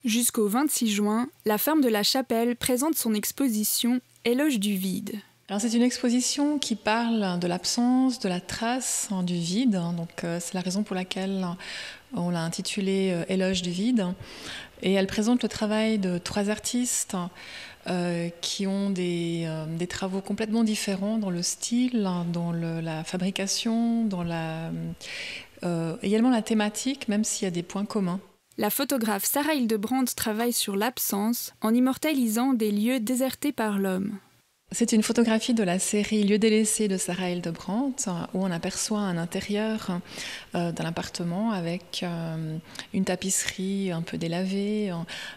Jusqu'au 26 juin, la ferme de la Chapelle présente son exposition « Éloge du vide ». Alors c'est une exposition qui parle de l'absence, de la trace du vide. Donc c'est la raison pour laquelle on l'a intitulée « Éloge du vide ». Et elle présente le travail de 3 artistes qui ont des travaux complètement différents dans le style, dans la fabrication, dans également la thématique, même s'il y a des points communs. La photographe Sarah Hildebrandt travaille sur l'absence en immortalisant des lieux désertés par l'homme. C'est une photographie de la série Lieux délaissés de Sarah Hildebrandt où on aperçoit un intérieur d'un appartement avec une tapisserie un peu délavée,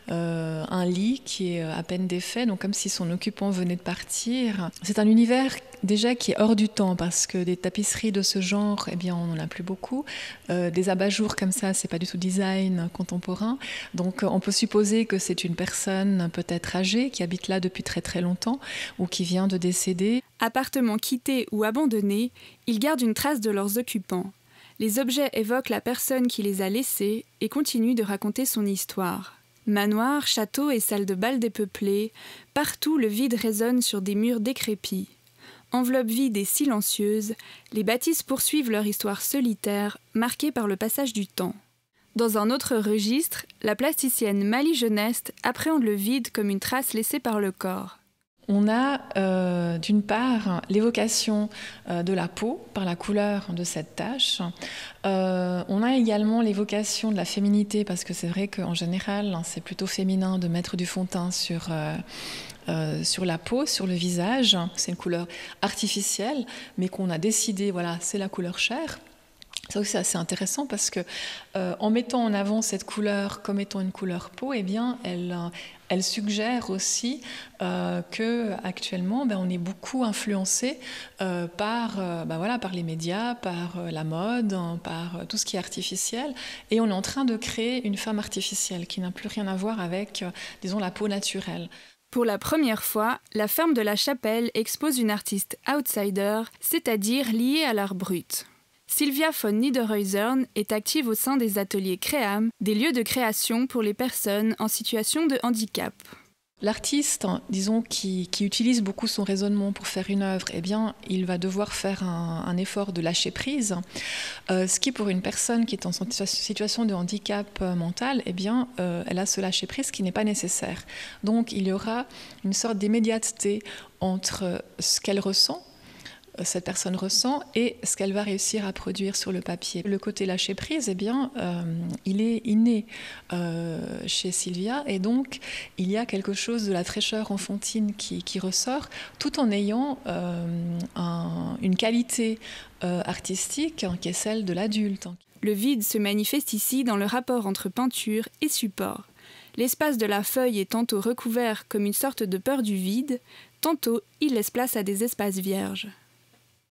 un lit qui est à peine défait, donc comme si son occupant venait de partir. C'est un univers déjà qui est hors du temps parce que des tapisseries de ce genre, eh bien, on n'en a plus beaucoup. Des abat-jours comme ça, c'est pas du tout design contemporain. Donc on peut supposer que c'est une personne peut-être âgée qui habite là depuis très très longtemps ou qui vient de décéder. Appartements quittés ou abandonnés, ils gardent une trace de leurs occupants. Les objets évoquent la personne qui les a laissés et continuent de raconter son histoire. Manoirs, châteaux et salles de bal dépeuplées, partout le vide résonne sur des murs décrépits. Enveloppe vide et silencieuse, les bâtisses poursuivent leur histoire solitaire, marquée par le passage du temps. Dans un autre registre, la plasticienne Mali Geneste appréhende le vide comme une trace laissée par le corps. On a d'une part l'évocation de la peau par la couleur de cette tache. On a également l'évocation de la féminité parce que c'est vrai qu'en général c'est plutôt féminin de mettre du fond de teint sur la peau, sur le visage. C'est une couleur artificielle mais qu'on a décidé, voilà, c'est la couleur chair. Ça aussi, c'est assez intéressant parce que en mettant en avant cette couleur comme étant une couleur peau, eh bien, elle suggère aussi que actuellement, on est beaucoup influencé par les médias, par la mode, par tout ce qui est artificiel, et on est en train de créer une femme artificielle qui n'a plus rien à voir avec, disons, la peau naturelle. Pour la première fois, la ferme de la Chapelle expose une artiste outsider, c'est-à-dire liée à l'art brut. Sylvia von Niederhäusern est active au sein des ateliers Créam, des lieux de création pour les personnes en situation de handicap. L'artiste, disons, qui utilise beaucoup son raisonnement pour faire une œuvre, eh bien, il va devoir faire un effort de lâcher prise, ce qui, pour une personne qui est en situation de handicap mental, eh bien, elle a ce lâcher prise qui n'est pas nécessaire. Donc, il y aura une sorte d'immédiateté entre ce qu'elle ressent, cette personne ressent et ce qu'elle va réussir à produire sur le papier. Le côté lâcher prise, eh bien, il est inné chez Sylvia et donc il y a quelque chose de la fraîcheur enfantine qui ressort tout en ayant une qualité artistique qui est celle de l'adulte. Le vide se manifeste ici dans le rapport entre peinture et support. L'espace de la feuille est tantôt recouvert comme une sorte de peur du vide, tantôt il laisse place à des espaces vierges.